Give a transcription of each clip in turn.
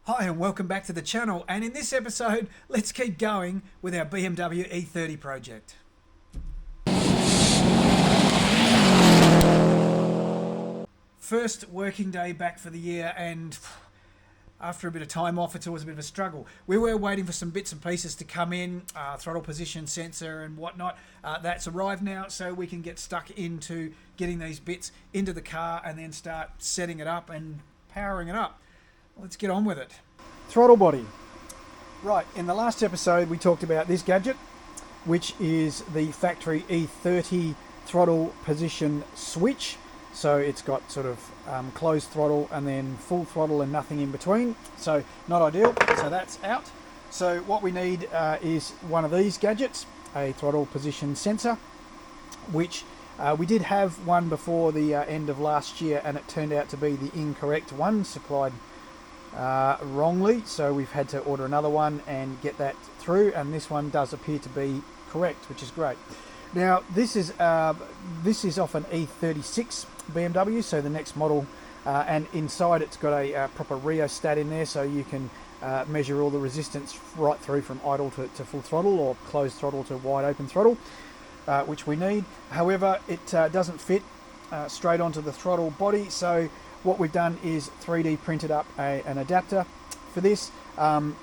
Hi and welcome back to the channel, and in this episode let's keep going with our BMW E30 project. First working day back for the year, and after a bit of time off it's always a bit of a struggle. We were waiting for some bits and pieces to come in, throttle position sensor and whatnot. That's arrived now, so we can get stuck into getting these bits into the car and then start setting it up and powering it up. Let's get on with it. Throttle body. Right, in the last episode we talked about this gadget, which is the factory E30 throttle position switch. So it's got sort of closed throttle and then full throttle and nothing in between. So not ideal, so that's out. So what we need is one of these gadgets, a throttle position sensor, which we did have one before the end of last year, and it turned out to be the incorrect one, supplied wrongly, so we've had to order another one and get that through, and this one does appear to be correct, which is great. Now this is off an E36 BMW, so the next model, and inside it's got a proper rheostat in there, so you can measure all the resistance right through from idle to full throttle, or closed throttle to wide open throttle, which we need. However, it doesn't fit straight onto the throttle body, so what we've done is 3D printed up an adapter for this. Found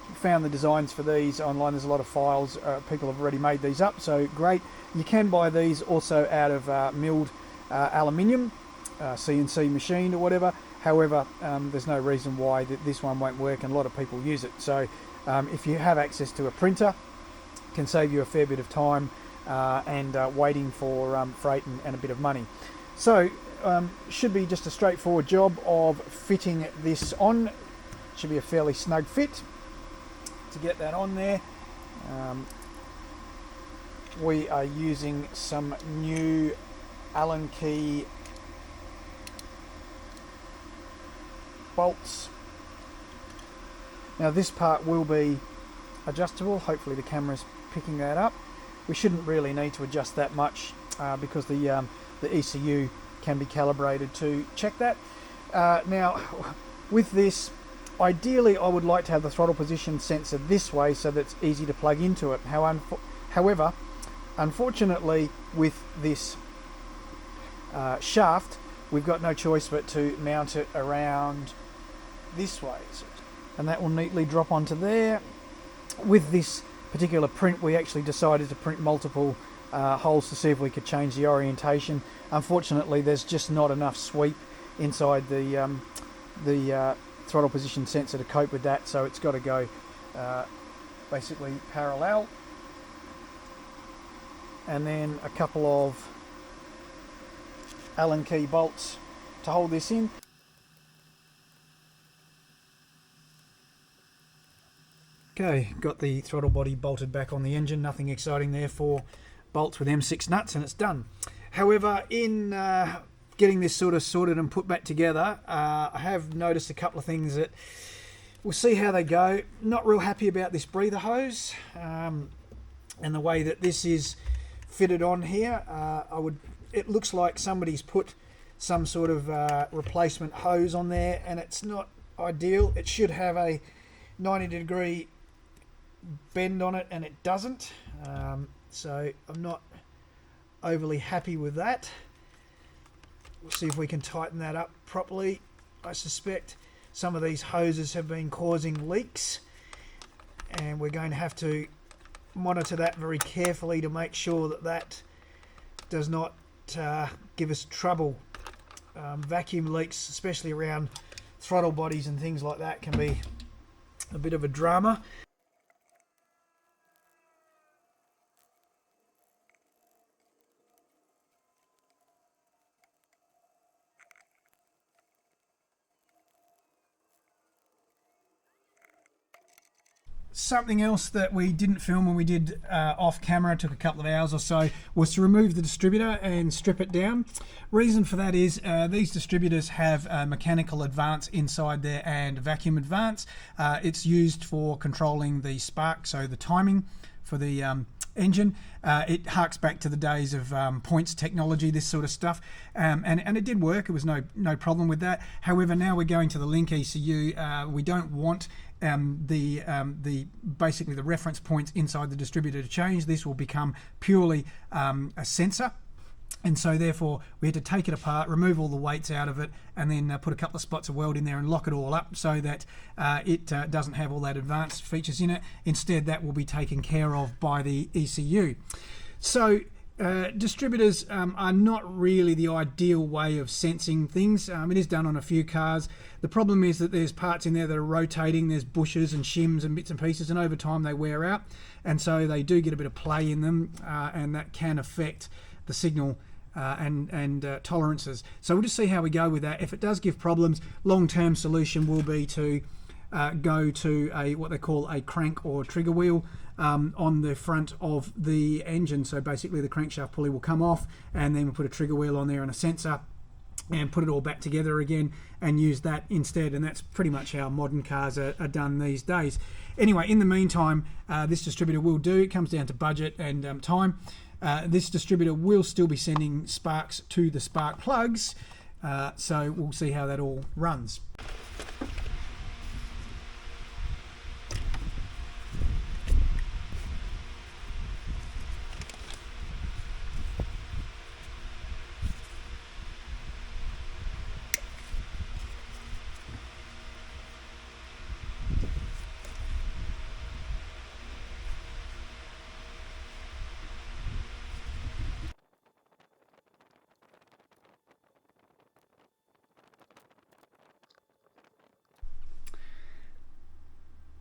the designs for these online. There's a lot of files. People have already made these up, so great. You can buy these also out of milled aluminium, CNC machined or whatever. However, there's no reason why this one won't work, and a lot of people use it. So if you have access to a printer, it can save you a fair bit of time and waiting for freight and a bit of money. So should be just a straightforward job of fitting this on. Should be a fairly snug fit to get that on there. We are using some new Allen key bolts. Now this part will be adjustable. Hopefully the camera's picking that up. We shouldn't really need to adjust that much because the ECU can be calibrated to check that. Now with this, ideally I would like to have the throttle position sensor this way so that it's easy to plug into it. However, unfortunately with this shaft, we've got no choice but to mount it around this way, and that will neatly drop onto there. With this particular print, we actually decided to print multiple holes to see if we could change the orientation. Unfortunately, there's just not enough sweep inside the throttle position sensor to cope with that, so it's got to go basically parallel, and then a couple of Allen key bolts to hold this in. Okay, got the throttle body bolted back on the engine. Nothing exciting there, 4 bolts with M6 nuts, and it's done. However, in getting this sort of sorted and put back together, I have noticed a couple of things that we'll see how they go. Not real happy about this breather hose and the way that this is fitted on here. It looks like somebody's put some sort of replacement hose on there, and it's not ideal. It should have a 90-degree bend on it, and it doesn't. So I'm not overly happy with that. We'll see if we can tighten that up properly. I suspect some of these hoses have been causing leaks, and we're going to have to monitor that very carefully to make sure that that does not give us trouble. Vacuum leaks, especially around throttle bodies and things like that, can be a bit of a drama. Something else that we didn't film when we did off camera, took a couple of hours or so, was to remove the distributor and strip it down. Reason for that is these distributors have mechanical advance inside there and vacuum advance. It's used for controlling the spark, so the timing for the engine. It harks back to the days of points technology, this sort of stuff, and it did work. It was no problem with that. However, now we're going to the link ECU. We don't want basically the reference points inside the distributor to change. This will become purely a sensor. And so therefore we had to take it apart, remove all the weights out of it, and then put a couple of spots of weld in there and lock it all up so that it doesn't have all that advanced features in it. Instead, that will be taken care of by the ECU. So distributors are not really the ideal way of sensing things. It is done on a few cars. The problem is that there's parts in there that are rotating, there's bushes and shims and bits and pieces, and over time they wear out, and so they do get a bit of play in them, and that can affect the signal and tolerances. So we'll just see how we go with that. If it does give problems, long-term solution will be to go to what they call a crank or trigger wheel on the front of the engine. So basically the crankshaft pulley will come off, and then we'll put a trigger wheel on there and a sensor and put it all back together again and use that instead. And that's pretty much how modern cars are done these days. Anyway, in the meantime, this distributor will do. It comes down to budget and time. This distributor will still be sending sparks to the spark plugs, so we'll see how that all runs.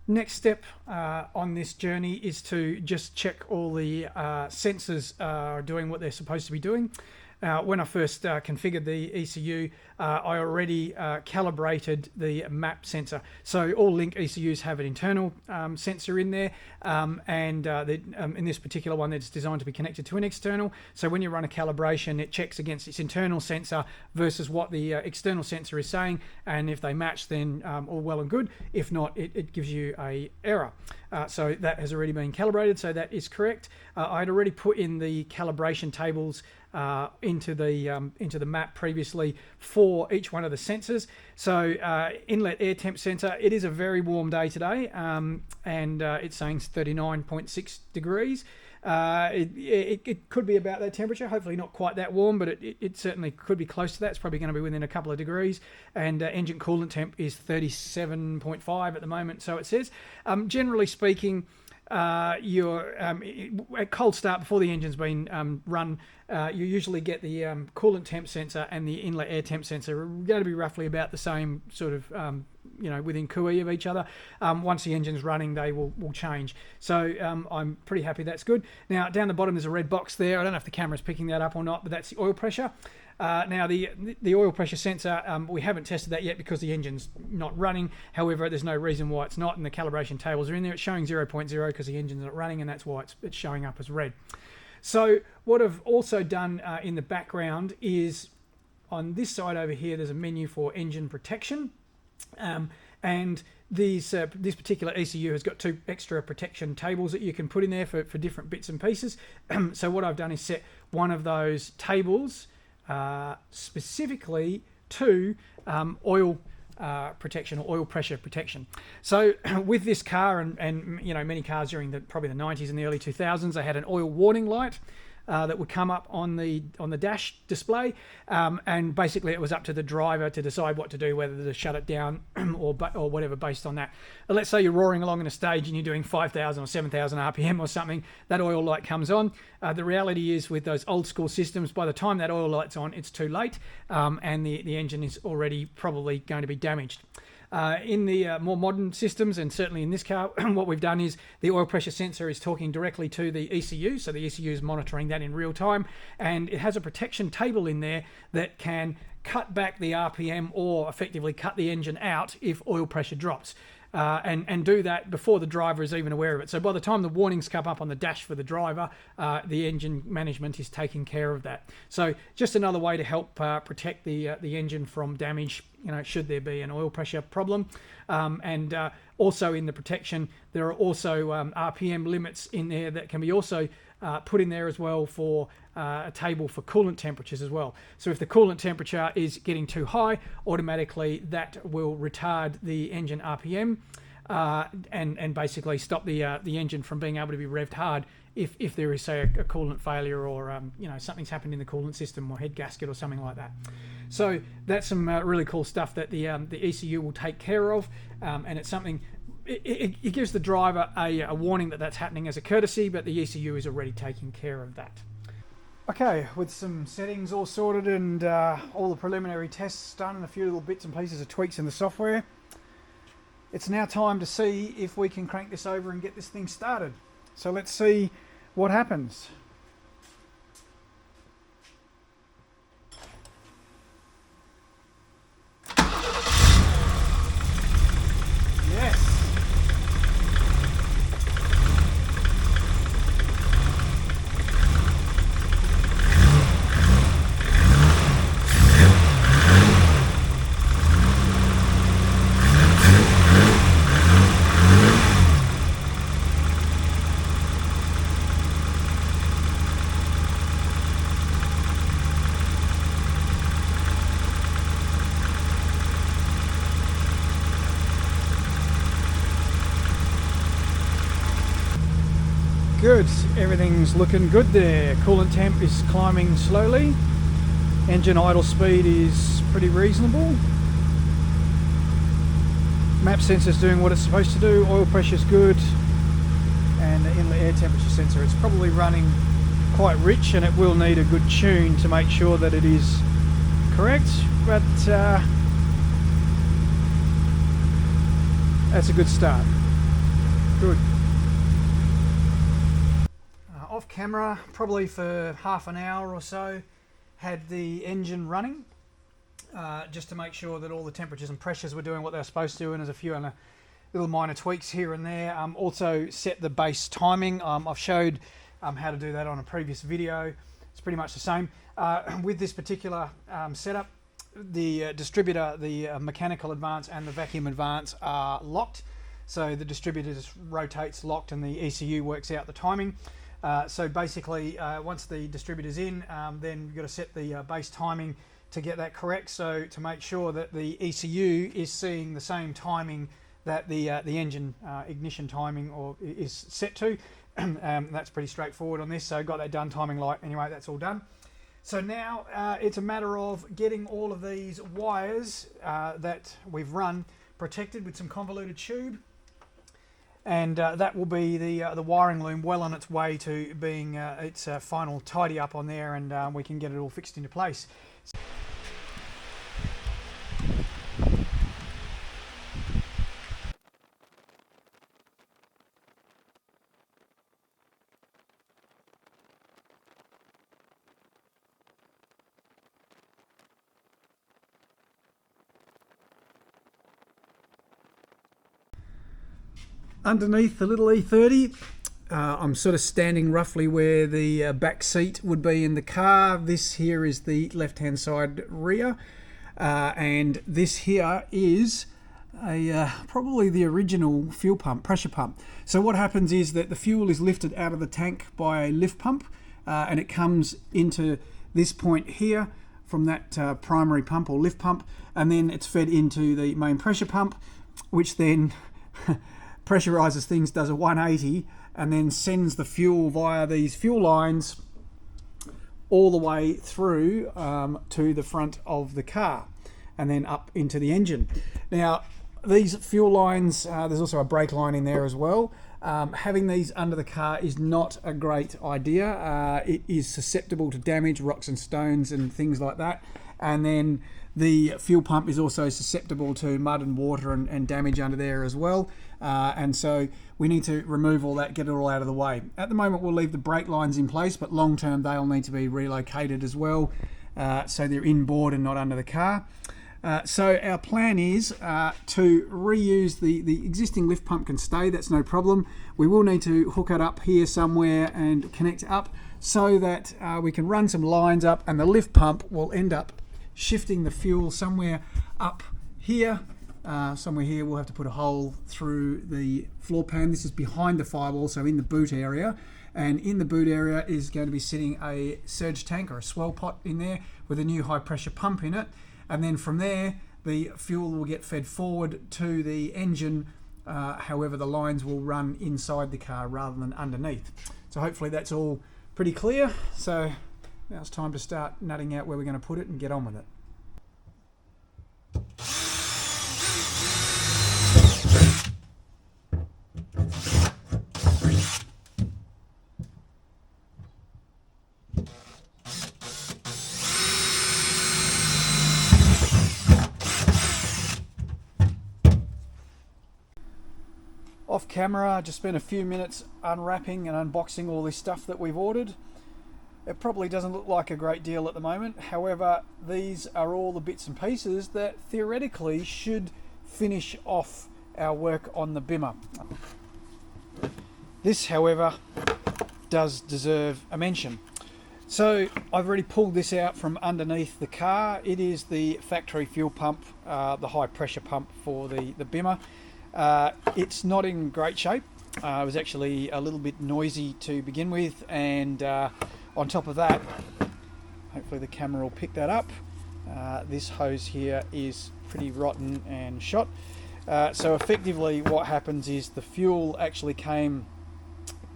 Next step on this journey is to just check all the sensors are doing what they're supposed to be doing. When I first configured the ECU, I already calibrated the map sensor. So all Link ECUs have an internal sensor in there, and in this particular one, it's designed to be connected to an external. So when you run a calibration, it checks against its internal sensor versus what the external sensor is saying, and if they match, then all well and good. If not, it gives you a error. So that has already been calibrated, so that is correct. I'd already put in the calibration tables into the map previously for each one of the sensors. So inlet air temp sensor, it is a very warm day today, and it's saying 39.6 degrees. It could be about that temperature, hopefully not quite that warm, but it certainly could be close to that. It's probably going to be within a couple of degrees, and engine coolant temp is 37.5 at the moment, so it says. Generally speaking, you're at cold start before the engine's been run, you usually get the coolant temp sensor and the inlet air temp sensor are going to be roughly about the same sort of within cooee of each other. Once the engine's running, they will change. So I'm pretty happy that's good. Now down the bottom there's a red box there. I don't know if the camera's picking that up or not, but that's the oil pressure. Now the oil pressure sensor, we haven't tested that yet because the engine's not running. However, there's no reason why it's not, and the calibration tables are in there. It's showing 0.0 because the engine's not running, and that's why it's showing up as red. So what I've also done in the background is on this side over here, there's a menu for engine protection, and this particular ECU has got 2 extra protection tables that you can put in there for different bits and pieces. So what I've done is set one of those tables specifically to oil protection or oil pressure protection. So with this car and many cars during probably the 90s and the early 2000s, they had an oil warning light that would come up on the dash display, and basically it was up to the driver to decide what to do, whether to shut it down or whatever based on that. Let's say you're roaring along in a stage and you're doing 5,000 or 7,000 RPM or something, that oil light comes on. The reality is with those old school systems, by the time that oil light's on, it's too late, and the engine is already probably going to be damaged. In the more modern systems, and certainly in this car, what we've done is the oil pressure sensor is talking directly to the ECU, so the ECU is monitoring that in real time, and it has a protection table in there that can cut back the RPM or effectively cut the engine out if oil pressure drops. And do that before the driver is even aware of it. So by the time the warnings come up on the dash for the driver, the engine management is taking care of that. So just another way to help protect the engine from damage should there be an oil pressure problem. And also in the protection, there are also RPM limits in there that can be also put in there as well for a table for coolant temperatures as well. So if the coolant temperature is getting too high, automatically that will retard the engine RPM and basically stop the engine from being able to be revved hard if there is, say, a coolant failure or something's happened in the coolant system or head gasket or something like that. So that's some really cool stuff that the ECU will take care of, and it's something. It gives the driver a warning that that's happening as a courtesy, but the ECU is already taking care of that. Okay, with some settings all sorted and all the preliminary tests done and a few little bits and pieces of tweaks in the software, it's now time to see if we can crank this over and get this thing started. So let's see what happens. Yes. Good, everything's looking good there. Coolant temp is climbing slowly. Engine idle speed is pretty reasonable. Map sensor's doing what it's supposed to do. Oil pressure's good. And the inlet air temperature sensor, it's probably running quite rich and it will need a good tune to make sure that it is correct. But that's a good start. Good. Off camera, probably for half an hour or so, had the engine running just to make sure that all the temperatures and pressures were doing what they were supposed to, and there's a few other little minor tweaks here and there. Also set the base timing. I've showed how to do that on a previous video. It's pretty much the same. With this particular setup, the distributor, the mechanical advance and the vacuum advance are locked. So the distributor just rotates locked and the ECU works out the timing. So basically, once the distributor's in, then you've got to set the base timing to get that correct. So to make sure that the ECU is seeing the same timing that the engine ignition timing is set to. That's pretty straightforward on this. So got that done, timing light. Anyway, that's all done. So now it's a matter of getting all of these wires that we've run protected with some convoluted tube. And that will be the wiring loom well on its way to being its final tidy up on there, and we can get it all fixed into place. Underneath the little E30, I'm sort of standing roughly where the back seat would be in the car. This here is the left-hand side rear, and this here is probably the original fuel pump, pressure pump. So what happens is that the fuel is lifted out of the tank by a lift pump, and it comes into this point here from that primary pump or lift pump, and then it's fed into the main pressure pump, which then pressurizes things, does a 180, and then sends the fuel via these fuel lines all the way through to the front of the car and then up into the engine. Now these fuel lines, there's also a brake line in there as well. Having these under the car is not a great idea. It is susceptible to damage, rocks and stones and things like that. And then the fuel pump is also susceptible to mud and water and damage under there as well. And so we need to remove all that, get it all out of the way. At the moment we'll leave the brake lines in place, but long term they'll need to be relocated as well, so they're inboard and not under the car. So our plan is to reuse the existing lift pump. Can stay, that's no problem. We will need to hook it up here somewhere and connect up so that we can run some lines up, and the lift pump will end up shifting the fuel somewhere up here. Somewhere here we'll have to put a hole through the floor pan. This is behind the firewall, so in the boot area. And in the boot area is going to be sitting a surge tank or a swell pot in there with a new high pressure pump in it. And then from there, the fuel will get fed forward to the engine. However, the lines will run inside the car rather than underneath. So hopefully that's all pretty clear. So now it's time to start nutting out where we're going to put it and get on with it. Off camera, I just spent a few minutes unwrapping and unboxing all this stuff that we've ordered. It probably doesn't look like a great deal at the moment. However, these are all the bits and pieces that theoretically should finish off our work on the Bimmer. This, however, does deserve a mention. So I've already pulled this out from underneath the car. It is the factory fuel pump, the high pressure pump for the Bimmer. It's not in great shape. It was actually a little bit noisy to begin with, and on top of that, hopefully the camera will pick that up, this hose here is pretty rotten and shot. So effectively what happens is the fuel actually came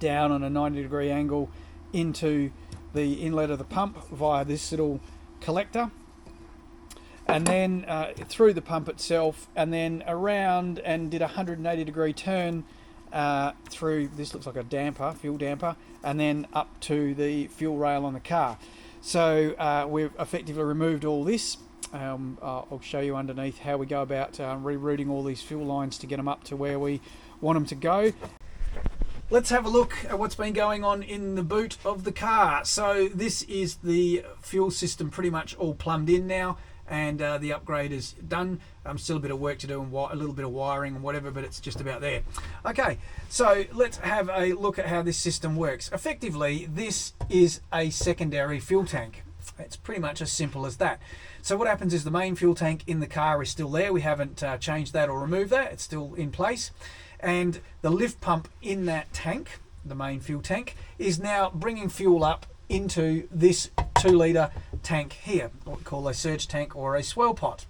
down on a 90-degree angle into the inlet of the pump via this little collector, and then through the pump itself, and then around and did a 180-degree turn through, this looks like a damper, fuel damper, and then up to the fuel rail on the car. So we've effectively removed all this. I'll show you underneath how we go about rerouting all these fuel lines to get them up to where we want them to go. Let's have a look at what's been going on in the boot of the car. So this is the fuel system pretty much all plumbed in now, and the upgrade is done. Still a bit of work to do and a little bit of wiring and whatever, but it's just about there. Okay, so let's have a look at how this system works. Effectively, this is a secondary fuel tank. It's pretty much as simple as that. So what happens is the main fuel tank in the car is still there. We haven't changed that or removed that. It's still in place. And the lift pump in that tank, the main fuel tank, is now bringing fuel up into this 2-litre tank here, what we call a surge tank or a swell pot.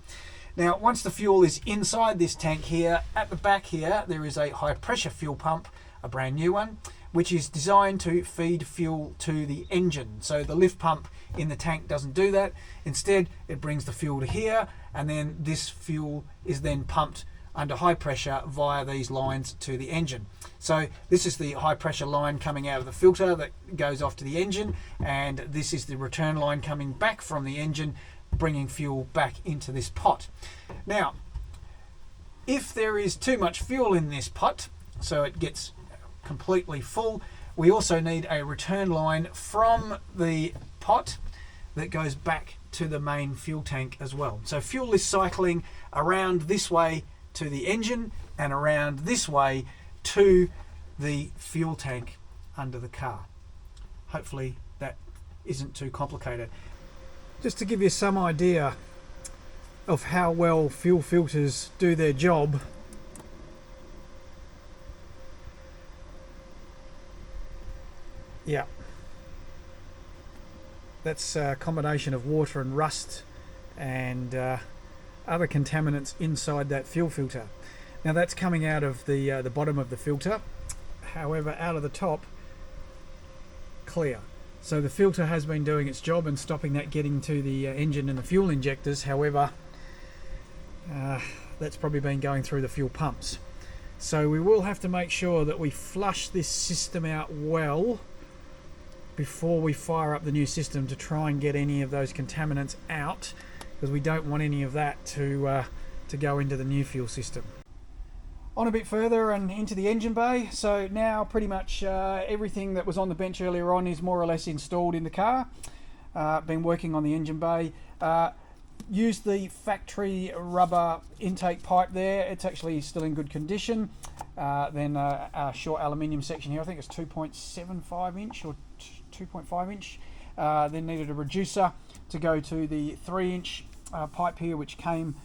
Now, once the fuel is inside this tank here, at the back here, there is a high pressure fuel pump, a brand new one, which is designed to feed fuel to the engine. So the lift pump in the tank doesn't do that. Instead, it brings the fuel to here, and then this fuel is then pumped under high pressure via these lines to the engine. So this is the high pressure line coming out of the filter that goes off to the engine, and this is the return line coming back from the engine, bringing fuel back into this pot. Now, if there is too much fuel in this pot, so it gets completely full, we also need a return line from the pot that goes back to the main fuel tank as well. So fuel is cycling around this way to the engine and around this way to the fuel tank under the car. Hopefully that isn't too complicated. Just to give you some idea of how well fuel filters do their job, yeah, that's a combination of water and rust and other contaminants inside that fuel filter. Now that's coming out of the bottom of the filter, however out of the top, clear. So the filter has been doing its job and stopping that getting to the engine and the fuel injectors. However, that's probably been going through the fuel pumps. So we will have to make sure that we flush this system out well before we fire up the new system to try and get any of those contaminants out, because we don't want any of that to go into the new fuel system. On a bit further and into the engine bay. So now pretty much everything that was on the bench earlier on is more or less installed in the car. Been working on the engine bay. Used the factory rubber intake pipe there. It's actually still in good condition. Then a short aluminium section here. I think it's 2.75 inch or 2.5 inch. Then needed a reducer to go to the 3-inch pipe here, which came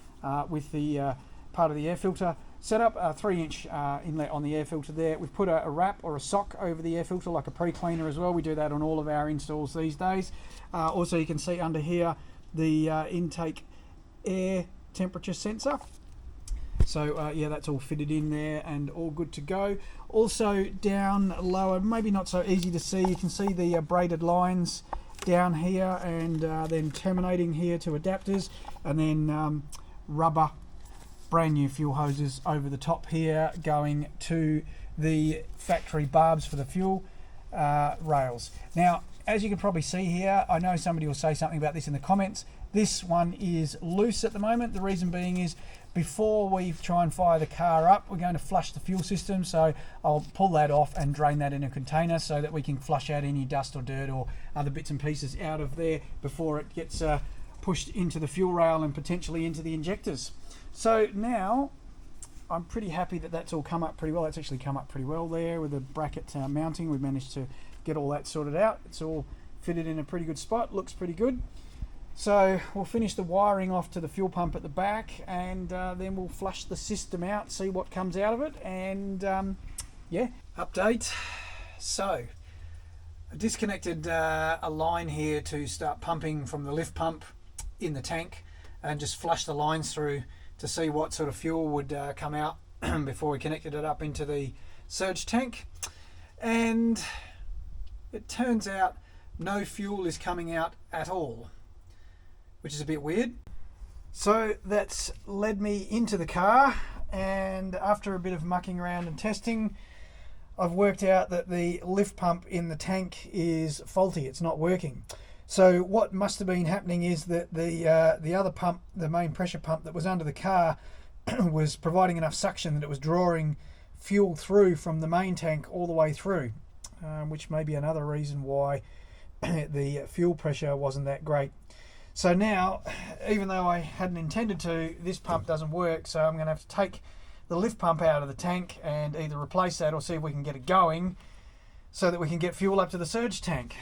with the part of the air filter set up, a 3-inch inlet on the air filter there. We've put a wrap or a sock over the air filter, like a pre-cleaner as well. We do that on all of our installs these days. Also, you can see under here the intake air temperature sensor. So yeah, that's all fitted in there and all good to go. Also down lower, maybe not so easy to see, you can see the braided lines down here, and then terminating here to adapters, and then rubber brand new fuel hoses over the top here going to the factory barbs for the fuel rails. Now, as you can probably see here, I know somebody will say something about this in the comments, this one is loose at the moment. The reason being is, before we try and fire the car up, we're going to flush the fuel system, so I'll pull that off and drain that in a container so that we can flush out any dust or dirt or other bits and pieces out of there before it gets pushed into the fuel rail and potentially into the injectors. So now I'm pretty happy that that's all come up pretty well. That's actually come up pretty well there with the bracket mounting. We've managed to get all that sorted out. It's all fitted in a pretty good spot, looks pretty good. So we'll finish the wiring off to the fuel pump at the back, and then we'll flush the system out, see what comes out of it, and yeah, update. So I disconnected a line here to start pumping from the lift pump in the tank, and just flush the lines through to see what sort of fuel would come out before we connected it up into the surge tank. And it turns out no fuel is coming out at all, which is a bit weird. So that's led me into the car, and after a bit of mucking around and testing, I've worked out that the lift pump in the tank is faulty. It's not working. So what must have been happening is that the other pump, the main pressure pump that was under the car, was providing enough suction that it was drawing fuel through from the main tank all the way through, which may be another reason why the fuel pressure wasn't that great. So now, even though I hadn't intended to, this pump doesn't work, so I'm going to have to take the lift pump out of the tank and either replace that or see if we can get it going so that we can get fuel up to the surge tank.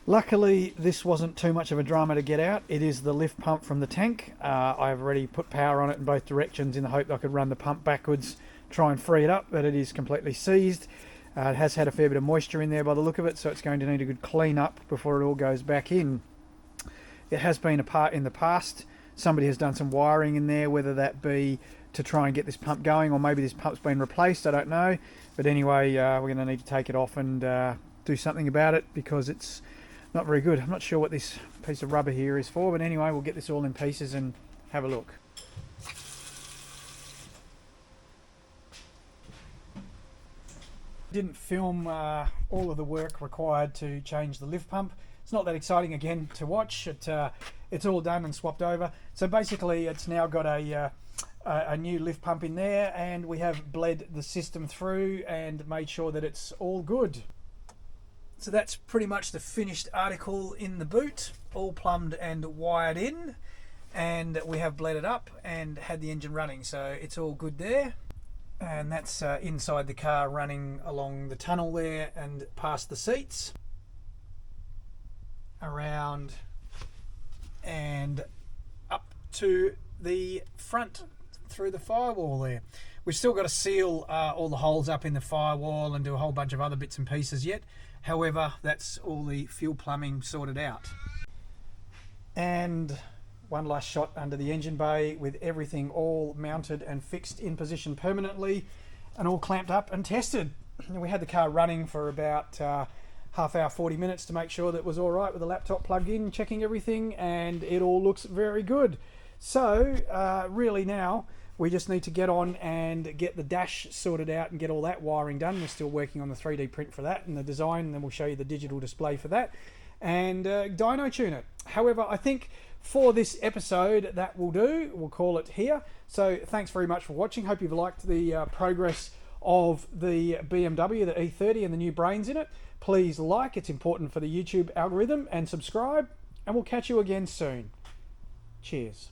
Luckily, this wasn't too much of a drama to get out. It is the lift pump from the tank. I've already put power on it in both directions in the hope that I could run the pump backwards, try and free it up, but it is completely seized. It has had a fair bit of moisture in there by the look of it, so it's going to need a good clean up before it all goes back in. It has been a part in the past. Somebody has done some wiring in there, whether that be to try and get this pump going, or maybe this pump's been replaced, I don't know. But anyway, we're going to need to take it off and do something about it, because it's not very good. I'm not sure what this piece of rubber here is for, but anyway, we'll get this all in pieces and have a look. Didn't film all of the work required to change the lift pump. It's not that exciting again to watch. It's all done and swapped over. So basically, it's now got a new lift pump in there, and we have bled the system through and made sure that it's all good. So that's pretty much the finished article in the boot, all plumbed and wired in, and we have bled it up and had the engine running, so it's all good there. And that's inside the car, running along the tunnel there and past the seats, around and up to the front through the firewall there. We've still got to seal all the holes up in the firewall and do a whole bunch of other bits and pieces yet. However, that's all the fuel plumbing sorted out. And one last shot under the engine bay with everything all mounted and fixed in position permanently and all clamped up and tested. And we had the car running for about half hour, 40 minutes to make sure that it was all right with the laptop plugged in, checking everything, and it all looks very good. So really now we just need to get on and get the dash sorted out and get all that wiring done. We're still working on the 3D print for that and the design, and then we'll show you the digital display for that, and dyno tune it. However, I think for this episode that will do. We'll call it here. So thanks very much for watching. Hope you've liked the progress of the BMW, the E30, and the new brains in it. Please like, it's important for the YouTube algorithm, and subscribe, and we'll catch you again soon. Cheers.